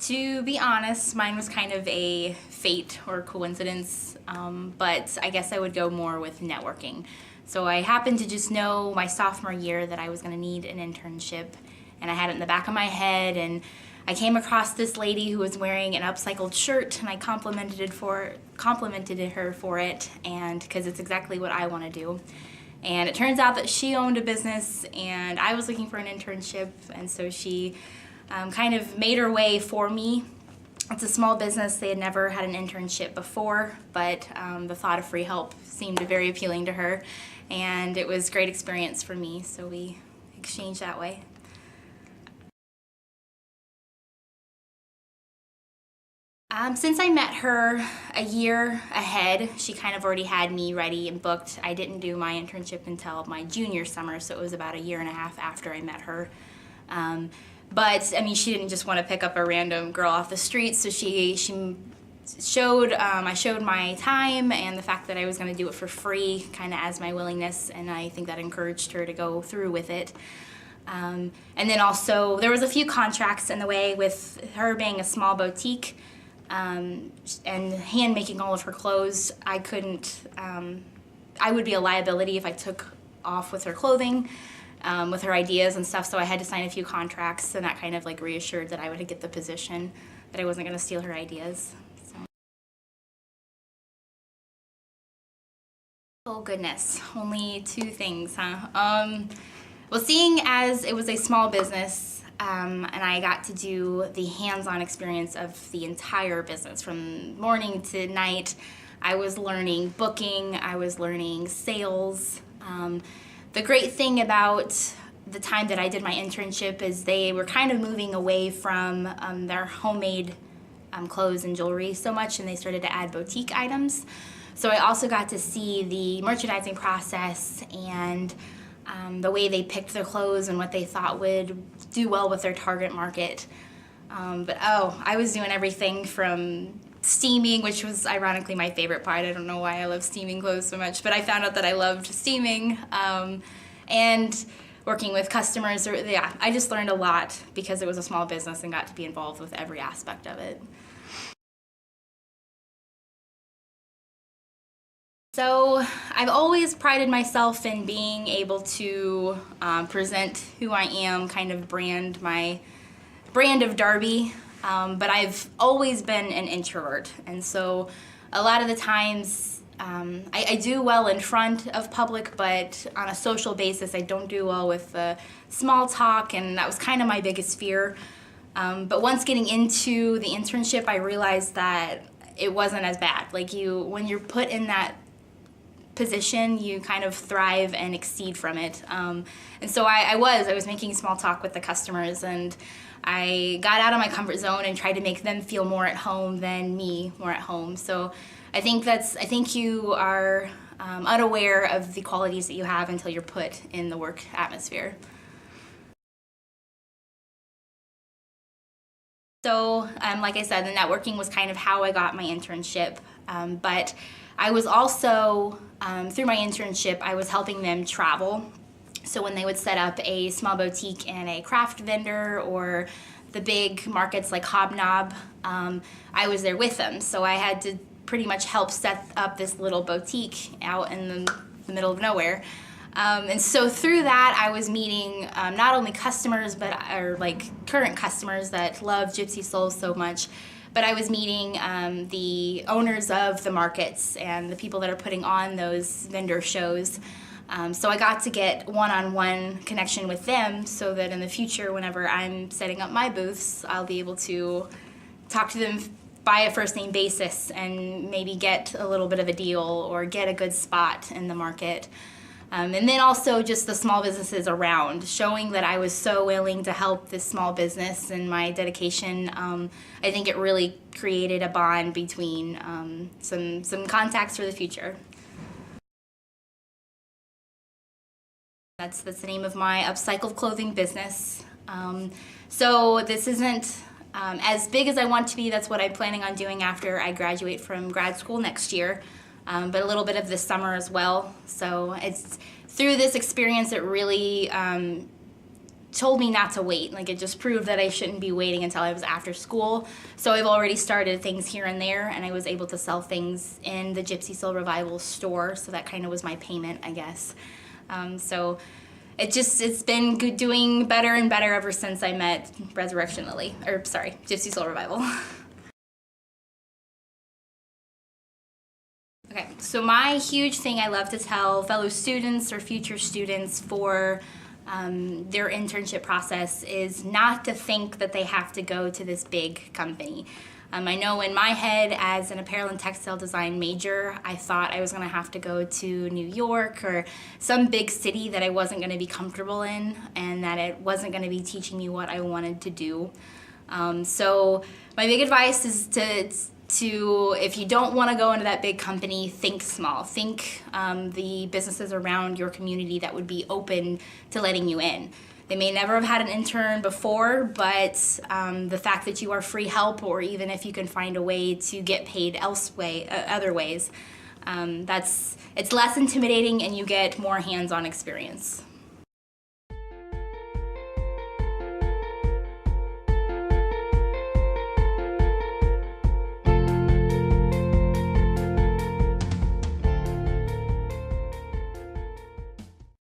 To be honest, mine was kind of a fate or coincidence, but I guess I would go more with networking. So I happened to just know my sophomore year that I was going to need an internship, and I had it in the back of my head, and I came across this lady who was wearing an upcycled shirt, and I complimented her for it, and because it's exactly what I want to do. And it turns out that she owned a business, and I was looking for an internship, and so she kind of made her way for me. It's a small business. They had never had an internship before, but the thought of free help seemed very appealing to her, and it was a great experience for me, so we exchanged that way. Since I met her a year ahead, she kind of already had me ready and booked. I didn't do my internship until my junior summer, so it was about a year and a half after I met her. But I mean, she didn't just want to pick up a random girl off the street, so she showed, I showed my time and the fact that I was going to do it for free kind of as my willingness, and I think that encouraged her to go through with it. And then also, there was a few contracts in the way with her being a small boutique and hand making all of her clothes. I couldn't, I would be a liability if I took off with her clothing. With her ideas and stuff, so I had to sign a few contracts, and that kind of like reassured that I would get the position, that I wasn't going to steal her ideas. So. Oh goodness, only two things, huh? Well, seeing as it was a small business, and I got to do the hands-on experience of the entire business from morning to night, I was learning booking, I was learning sales. The great thing about the time that I did my internship is they were kind of moving away from their homemade clothes and jewelry so much, and they started to add boutique items. So I also got to see the merchandising process and the way they picked their clothes and what they thought would do well with their target market. But I was doing everything from steaming, which was ironically my favorite part. I don't know why I love steaming clothes so much, but I found out that I loved steaming, and working with customers. Yeah, I just learned a lot because it was a small business and got to be involved with every aspect of it. So I've always prided myself in being able to present who I am, kind of brand my brand of Darbey. But I've always been an introvert, and so a lot of the times I do well in front of public, but on a social basis I don't do well with small talk, and that was kind of my biggest fear. But once getting into the internship, I realized that it wasn't as bad. Like when you're put in that position, you kind of thrive and exceed from it. And so I was making small talk with the customers, and I got out of my comfort zone and tried to make them feel more at home than me more at home. So I think you are unaware of the qualities that you have until you're put in the work atmosphere. So like I said, the networking was kind of how I got my internship, but I was also, through my internship, I was helping them travel. So when they would set up a small boutique and a craft vendor, or the big markets like Hobnob, I was there with them. So I had to pretty much help set up this little boutique out in the middle of nowhere. And so through that, I was meeting not only customers, or like current customers that love Gypsy Souls so much, but I was meeting the owners of the markets and the people that are putting on those vendor shows. So I got to get one-on-one connection with them, so that in the future, whenever I'm setting up my booths, I'll be able to talk to them by a first-name basis and maybe get a little bit of a deal or get a good spot in the market. And then also just the small businesses around, showing that I was so willing to help this small business and my dedication. I think it really created a bond between some contacts for the future. That's the name of my upcycled clothing business. So this isn't as big as I want to be. That's what I'm planning on doing after I graduate from grad school next year, but a little bit of this summer as well. So it's through this experience, it really told me not to wait. Like, it just proved that I shouldn't be waiting until I was after school. So I've already started things here and there, and I was able to sell things in the Gypsy Soul Revival store. So that kind of was my payment, I guess. So it's been good, doing better and better ever since I met Gypsy Soul Revival. Okay, so my huge thing I love to tell fellow students or future students for their internship process is not to think that they have to go to this big company. I know in my head, as an apparel and textile design major, I thought I was going to have to go to New York or some big city that I wasn't going to be comfortable in, and that it wasn't going to be teaching me what I wanted to do. So my big advice is to if you don't want to go into that big company, think small. Think the businesses around your community that would be open to letting you in. They may never have had an intern before, but the fact that you are free help, or even if you can find a way to get paid other ways, it's less intimidating and you get more hands-on experience.